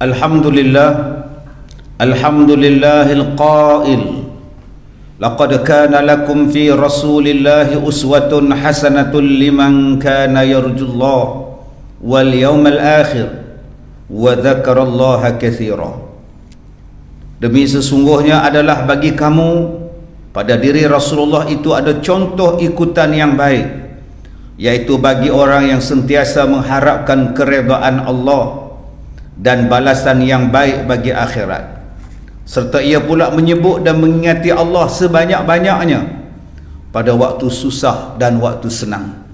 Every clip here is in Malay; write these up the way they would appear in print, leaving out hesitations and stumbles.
Alhamdulillahil qail laqad kana lakum fi rasulillahi uswatun hasanatun liman kana yarjullaha wal yawmal akhir wa dzakarallaha katsira. Demi sesungguhnya adalah bagi kamu pada diri Rasulullah itu ada contoh ikutan yang baik, yaitu bagi orang yang sentiasa mengharapkan keredaan Allah dan balasan yang baik bagi akhirat, serta ia pula menyebut dan mengingati Allah sebanyak-banyaknya pada waktu susah dan waktu senang.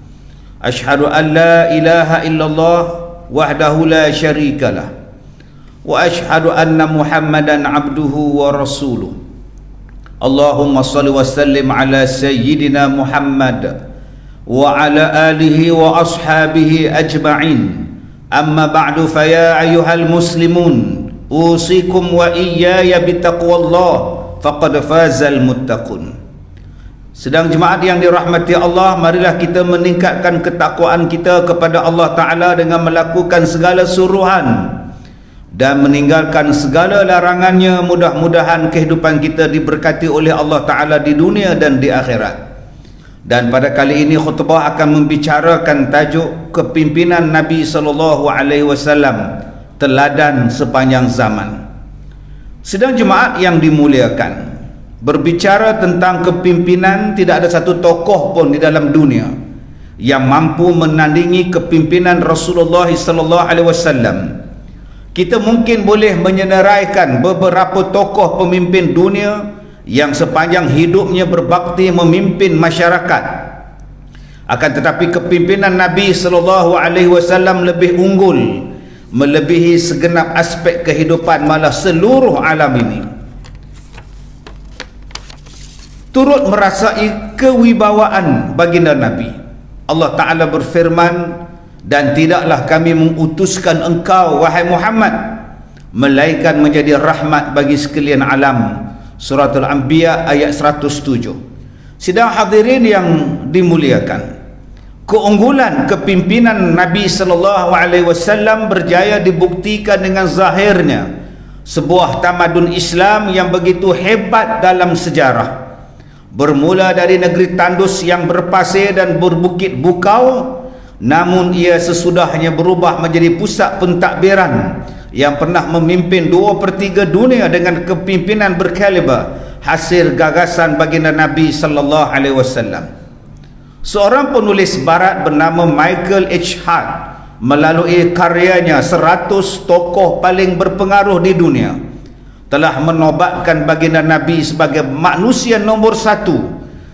Asyhadu an la ilaha illallah wahdahu la syarikalah wa asyhadu anna Muhammadan abduhu wa rasuluh. Allahumma salli wa sallim ala sayyidina Muhammad wa ala alihi wa ashabihi ajma'in. Amma ba'du, faya ayyuhal muslimun usikum wa iyaya bitaqwallah faqad fazal muttaqun. Sedang jemaat yang dirahmati Allah, marilah kita meningkatkan ketakwaan kita kepada Allah Ta'ala dengan melakukan segala suruhan dan meninggalkan segala larangannya. Mudah-mudahan kehidupan kita diberkati oleh Allah Ta'ala di dunia dan di akhirat. Dan pada kali ini khutbah akan membicarakan tajuk kepimpinan Nabi SAW, teladan sepanjang zaman. Sedang jemaat yang dimuliakan, berbicara tentang kepimpinan, tidak ada satu tokoh pun di dalam dunia yang mampu menandingi kepimpinan Rasulullah SAW. Kita mungkin boleh menyenaraikan beberapa tokoh pemimpin dunia yang sepanjang hidupnya berbakti memimpin masyarakat. Akan tetapi kepimpinan Nabi SAW lebih unggul, melebihi segenap aspek kehidupan, malah seluruh alam ini turut merasai kewibawaan baginda Nabi. Allah Ta'ala berfirman, dan tidaklah kami mengutuskan engkau wahai Muhammad melainkan menjadi rahmat bagi sekalian alam. Suratul Anbiya ayat 107. Sidang hadirin yang dimuliakan, keunggulan kepimpinan Nabi SAW berjaya dibuktikan dengan zahirnya sebuah tamadun Islam yang begitu hebat dalam sejarah. Bermula dari negeri tandus yang berpasir dan berbukit bukau, namun ia sesudahnya berubah menjadi pusat pentadbiran yang pernah memimpin 2/3 dunia dengan kepimpinan berkaliber, hasil gagasan baginda Nabi SAW. Seorang penulis barat bernama Michael H. Hart melalui karyanya 100 tokoh paling berpengaruh di dunia telah menobatkan baginda Nabi sebagai manusia nombor 1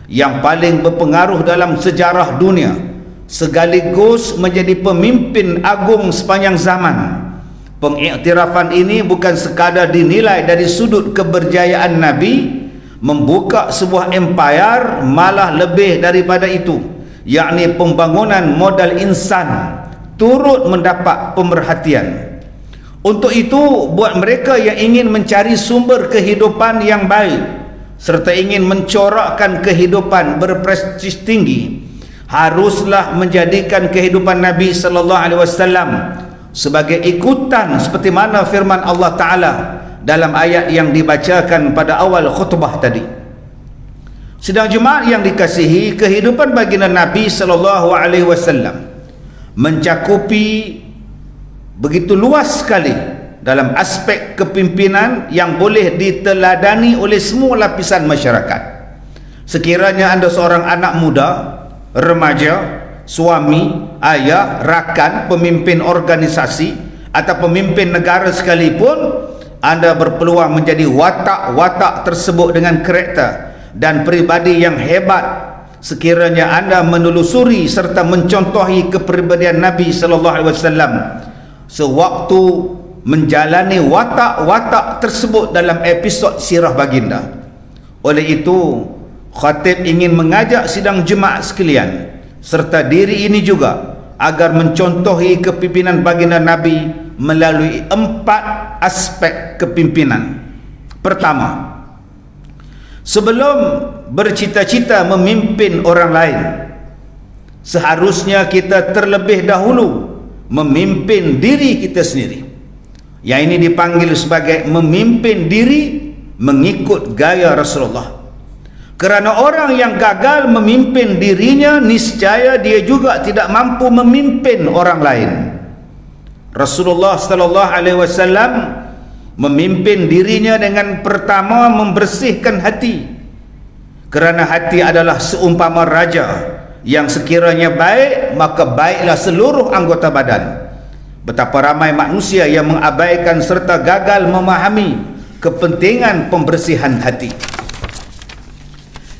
yang paling berpengaruh dalam sejarah dunia, sekaligus menjadi pemimpin agung sepanjang zaman. Pengiktirafan ini bukan sekadar dinilai dari sudut keberjayaan Nabi membuka sebuah empayar, malah lebih daripada itu, yakni pembangunan modal insan turut mendapat pemerhatian. Untuk itu, buat mereka yang ingin mencari sumber kehidupan yang baik serta ingin mencorakkan kehidupan berprestij tinggi, haruslah menjadikan kehidupan Nabi SAW sebagai ikutan seperti mana firman Allah Ta'ala dalam ayat yang dibacakan pada awal khutbah tadi. Sedang jemaat yang dikasihi, kehidupan baginda Nabi SAW mencakupi begitu luas sekali dalam aspek kepimpinan yang boleh diteladani oleh semua lapisan masyarakat. Sekiranya anda seorang anak muda, remaja, suami, ayah, rakan, pemimpin organisasi atau pemimpin negara sekalipun, anda berpeluang menjadi watak-watak tersebut dengan karakter dan peribadi yang hebat sekiranya anda menelusuri serta mencontohi kepribadian Nabi SAW sewaktu menjalani watak-watak tersebut dalam episod sirah baginda. Oleh itu, khatib ingin mengajak sidang jemaat sekalian serta diri ini juga agar mencontohi kepimpinan baginda Nabi melalui 4 aspek kepimpinan. Pertama, sebelum bercita-cita memimpin orang lain, seharusnya kita terlebih dahulu memimpin diri kita sendiri. Yang ini dipanggil sebagai memimpin diri mengikut gaya Rasulullah. Kerana orang yang gagal memimpin dirinya, niscaya dia juga tidak mampu memimpin orang lain. Rasulullah sallallahu alaihi wasallam memimpin dirinya dengan pertama membersihkan hati. Kerana hati adalah seumpama raja, yang sekiranya baik, maka baiklah seluruh anggota badan. Betapa ramai manusia yang mengabaikan serta gagal memahami kepentingan pembersihan hati,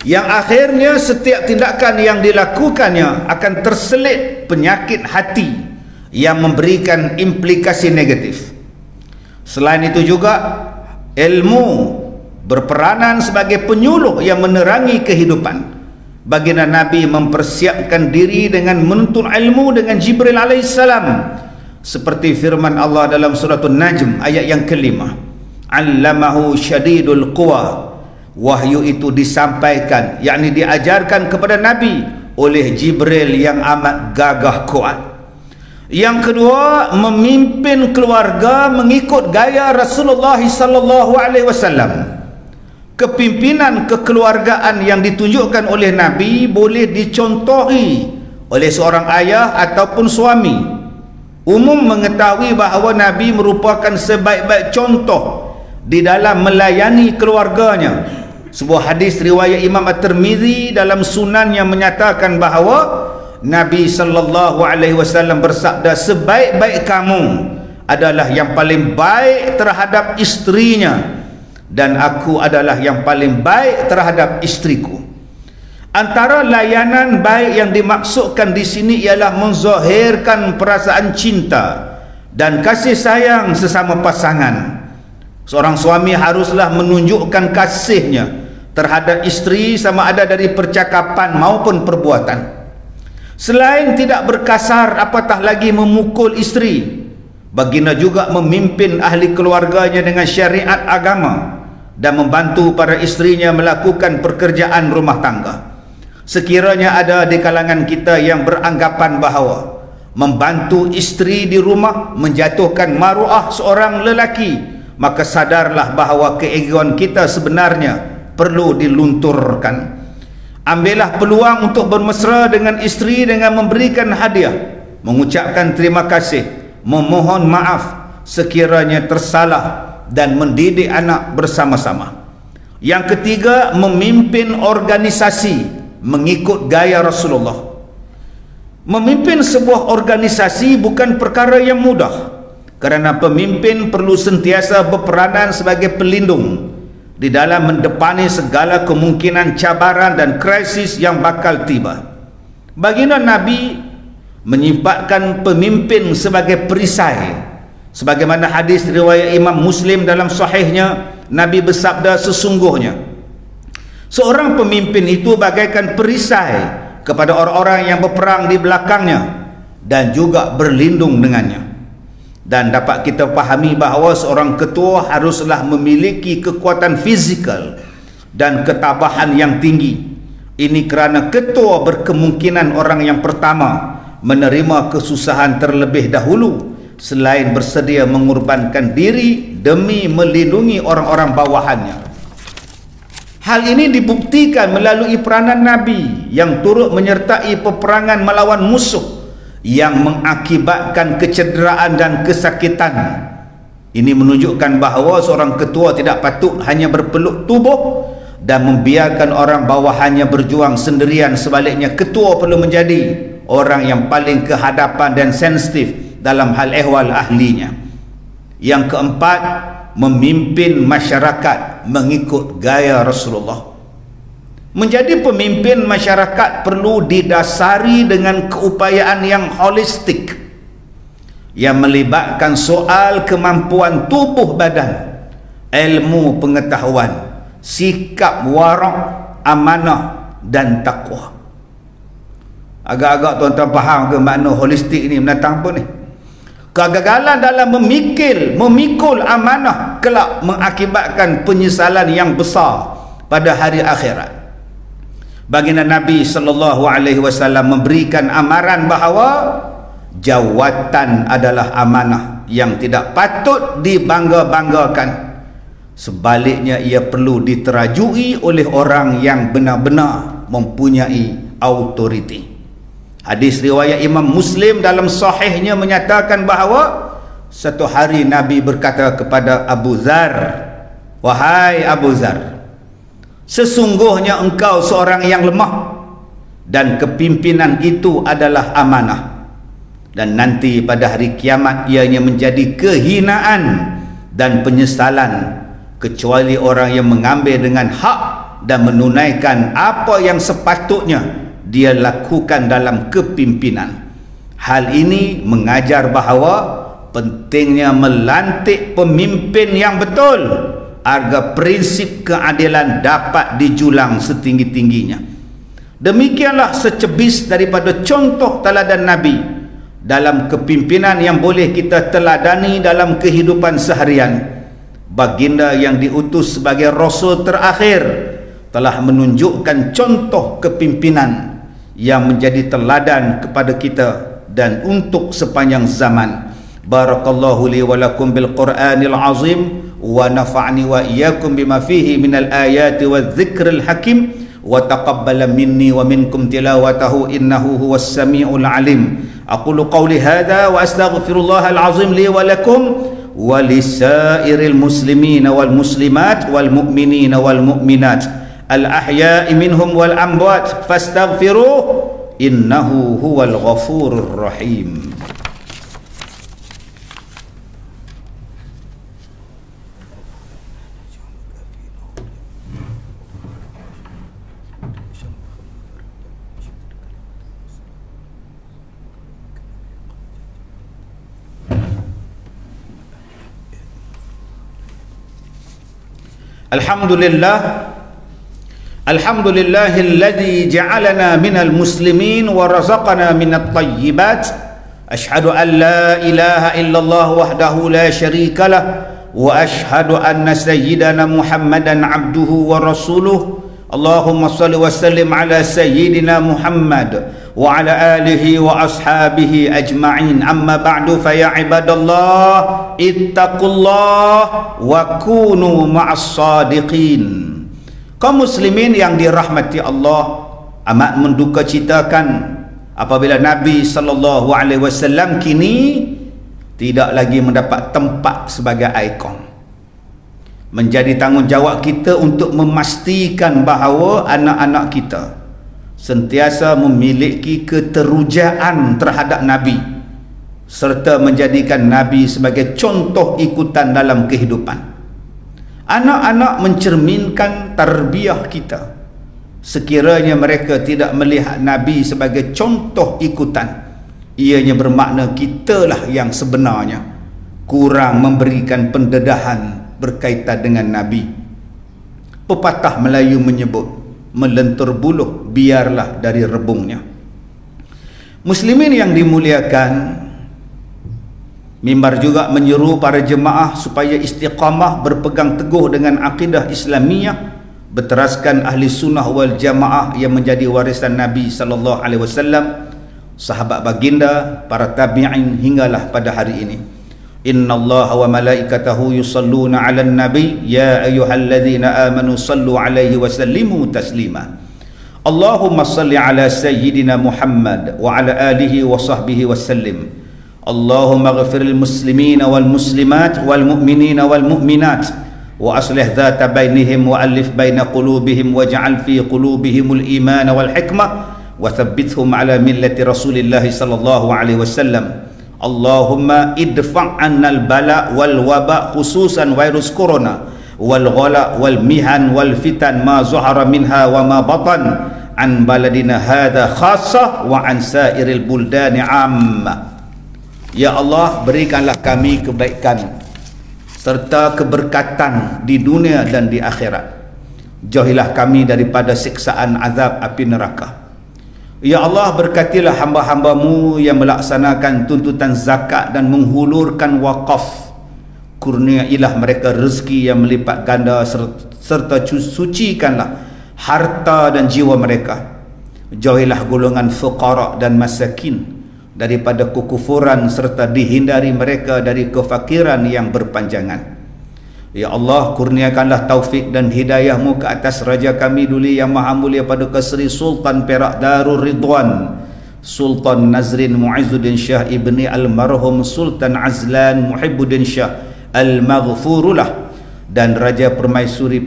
yang akhirnya setiap tindakan yang dilakukannya akan terselit penyakit hati yang memberikan implikasi negatif. Selain itu juga, ilmu berperanan sebagai penyuluh yang menerangi kehidupan. Baginda Nabi mempersiapkan diri dengan menuntut ilmu dengan Jibril alaihissalam, seperti firman Allah dalam surah An-Najm ayat yang ke-5, allamahu syadidul quwa. Wahyu itu disampaikan, yakni diajarkan kepada Nabi oleh Jibril yang amat gagah kuat. Yang kedua, memimpin keluarga mengikut gaya Rasulullah sallallahu alaihi wasallam. Kepimpinan kekeluargaan yang ditunjukkan oleh Nabi boleh dicontohi oleh seorang ayah ataupun suami. Umum mengetahui bahawa Nabi merupakan sebaik-baik contoh di dalam melayani keluarganya. Sebuah hadis riwayat Imam At-Tirmizi dalam sunan yang menyatakan bahawa Nabi sallallahu alaihi wasallam bersabda, sebaik-baik kamu adalah yang paling baik terhadap istrinya, dan aku adalah yang paling baik terhadap istriku. Antara layanan baik yang dimaksudkan di sini ialah menzahirkan perasaan cinta dan kasih sayang sesama pasangan. Seorang suami haruslah menunjukkan kasihnya terhadap isteri sama ada dari percakapan maupun perbuatan. Selain tidak berkasar apatah lagi memukul isteri, baginda juga memimpin ahli keluarganya dengan syariat agama dan membantu para istrinya melakukan pekerjaan rumah tangga. Sekiranya ada di kalangan kita yang beranggapan bahawa membantu isteri di rumah menjatuhkan maruah seorang lelaki, maka sadarlah bahawa keegoan kita sebenarnya perlu dilunturkan. Ambillah peluang untuk bermesra dengan isteri dengan memberikan hadiah, mengucapkan terima kasih, memohon maaf sekiranya tersalah, dan mendidik anak bersama-sama. Yang ketiga, memimpin organisasi mengikut gaya Rasulullah. Memimpin sebuah organisasi bukan perkara yang mudah, kerana pemimpin perlu sentiasa berperanan sebagai pelindung di dalam mendepani segala kemungkinan cabaran dan krisis yang bakal tiba. Baginda Nabi menyifatkan pemimpin sebagai perisai, sebagaimana hadis riwayat Imam Muslim dalam sahihnya. Nabi bersabda, sesungguhnya seorang pemimpin itu bagaikan perisai kepada orang-orang yang berperang di belakangnya dan juga berlindung dengannya. Dan dapat kita fahami bahawa seorang ketua haruslah memiliki kekuatan fizikal dan ketabahan yang tinggi. Ini kerana ketua berkemungkinan orang yang pertama menerima kesusahan terlebih dahulu, selain bersedia mengorbankan diri demi melindungi orang-orang bawahannya. Hal ini dibuktikan melalui peranan Nabi yang turut menyertai peperangan melawan musuh yang mengakibatkan kecederaan dan kesakitan. Ini menunjukkan bahawa seorang ketua tidak patut hanya berpeluk tubuh dan membiarkan orang bawahannya berjuang sendirian. Sebaliknya, ketua perlu menjadi orang yang paling kehadapan dan sensitif dalam hal ehwal ahlinya. Yang keempat, memimpin masyarakat mengikut gaya Rasulullah. Menjadi pemimpin masyarakat perlu didasari dengan keupayaan yang holistik, yang melibatkan soal kemampuan tubuh badan, ilmu pengetahuan, sikap warak, amanah dan takwa. Agak-agak tuan-tuan faham ke makna holistik ni mendatang apa ni? Kegagalan dalam memikul amanah kelak mengakibatkan penyesalan yang besar pada hari akhirat. Baginda Nabi sallallahu alaihi wasallam memberikan amaran bahawa jawatan adalah amanah yang tidak patut dibangga-banggakan. Sebaliknya ia perlu diterajui oleh orang yang benar-benar mempunyai autoriti. Hadis riwayat Imam Muslim dalam sahihnya menyatakan bahawa satu hari Nabi berkata kepada Abu Dzar, "Wahai Abu Dzar, sesungguhnya engkau seorang yang lemah dan kepimpinan itu adalah amanah. Dan nanti pada hari kiamat ianya menjadi kehinaan dan penyesalan kecuali orang yang mengambil dengan hak dan menunaikan apa yang sepatutnya dia lakukan dalam kepimpinan." Hal ini mengajar bahawa pentingnya melantik pemimpin yang betul agar prinsip keadilan dapat dijulang setinggi-tingginya. Demikianlah secebis daripada contoh teladan Nabi dalam kepimpinan yang boleh kita teladani dalam kehidupan seharian. Baginda yang diutus sebagai Rasul terakhir telah menunjukkan contoh kepimpinan yang menjadi teladan kepada kita dan untuk sepanjang zaman. Barakallahu li wa lakum bil Qur'anil azim wa nafa'ni wa iyyakum bima fihi minal ayati wadh-dhikril hakim wa taqabbala minni wa minkum tilawatahu innahu huwas samiul alim. Aqulu qawli hadha wa astaghfirullahal azim li wa lakum wa lisairil muslimina wal muslimat wal mu'minina wal mu'minat al ahya'i minhum wal amwat fastaghfiruh innahu huwal ghafurur rahim. Alhamdulillahilladzi ja'alana minal muslimin wa razaqana minat tayyibat. Ashhadu an la ilaha illallah wahdahu la syarika lah wa ashhadu anna sayyidana Muhammadan abduhu wa rasuluh. Allahumma salli wa sallim ala sayyidina Muhammad wa ala alihi wa ashabihi ajma'in. Amma ba'du fa ya ibadallah ittaqullah wa kunu ma'as sadiqin. Kaum muslimin yang dirahmati Allah, amat mendukacitakan apabila Nabi SAW kini tidak lagi mendapat tempat sebagai ikon. Menjadi tanggungjawab kita untuk memastikan bahawa anak-anak kita sentiasa memiliki keterujaan terhadap Nabi serta menjadikan Nabi sebagai contoh ikutan dalam kehidupan. Anak-anak mencerminkan tarbiyah kita. Sekiranya mereka tidak melihat Nabi sebagai contoh ikutan, ianya bermakna kitalah yang sebenarnya kurang memberikan pendedahan berkaitan dengan Nabi. Pepatah Melayu menyebut, melentur buluh biarlah dari rebungnya. Muslimin yang dimuliakan, mimbar juga menyeru para jemaah supaya istiqamah berpegang teguh dengan akidah Islamiyah, berteraskan ahli sunnah wal jamaah yang menjadi warisan Nabi SAW, sahabat baginda, para tabi'in hinggalah pada hari ini. Innallaha wa malaikatahu yusalluna 'alan nabi ya ayyuhalladzina amanu sallu 'alaihi wa sallimu taslima. Allahumma salli 'ala sayyidina Muhammad wa 'ala alihi wa sahbihi wa sallim. Allahumma ighfiril muslimina wal muslimat wal mu'minina wal mu'minat wa aslih dhata bainihim wa alif baina qulubihim waj'al fi qulubihimul iman wal hikmah wa thabbithhum 'ala millati Rasulillah sallallahu alaihi wasallam. Allahumma idfa' annal bala wal waba khususan virus corona wal ghala wal mihan wal fitan ma zuhara minha wa ma batan an baladina hadha khassah wa an sairil buldani amma. Ya Allah, berikanlah kami kebaikan serta keberkatan di dunia dan di akhirat. Jauhilah kami daripada siksaan azab api neraka. Ya Allah, berkatilah hamba-hambamu yang melaksanakan tuntutan zakat dan menghulurkan wakaf. Kurniailah mereka rezeki yang melipat ganda serta sucikanlah harta dan jiwa mereka. Jauhilah golongan fuqara dan masakin. daripada kekufuran serta dihindari mereka dari kefakiran yang berpanjangan. Ya Allah, kurniakanlah taufik dan hidayahmu ke atas Raja kami dulu yang maha mulia Paduka Seri Sultan Perak Darul Ridwan, Sultan Nazrin Muizzuddin Shah ibni almarhum Sultan Azlan Muhibbuddin Shah Al-Maghfurullah, dan Raja Permaisuri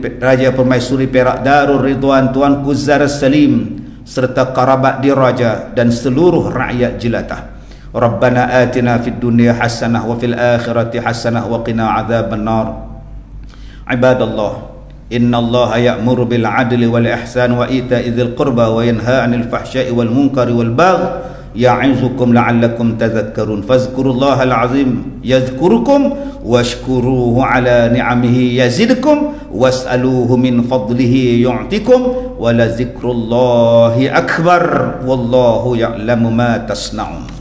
Perak Darul Ridwan Tuanku Zara Salim serta kerabat diraja dan seluruh rakyat jelata. Rabbana atina fid dunya hasanah wa fil akhirati hasanah wa qina adzaban nar. Ibadallah, innallaha ya'muru bil 'adli wal ihsan wa ita'i dzil qurba wa yanha 'anil fahsya'i wal munkari wal baghi ya'izukum la'allakum tadhakkarun. Fazkurullaha al-'azim yadhkurukum washkuruhu 'ala ni'amihi yazidkum was'aluhu min fadlihi yu'tikum wa la dzikrullahi akbar wallahu ya'lamu ma tasna'un.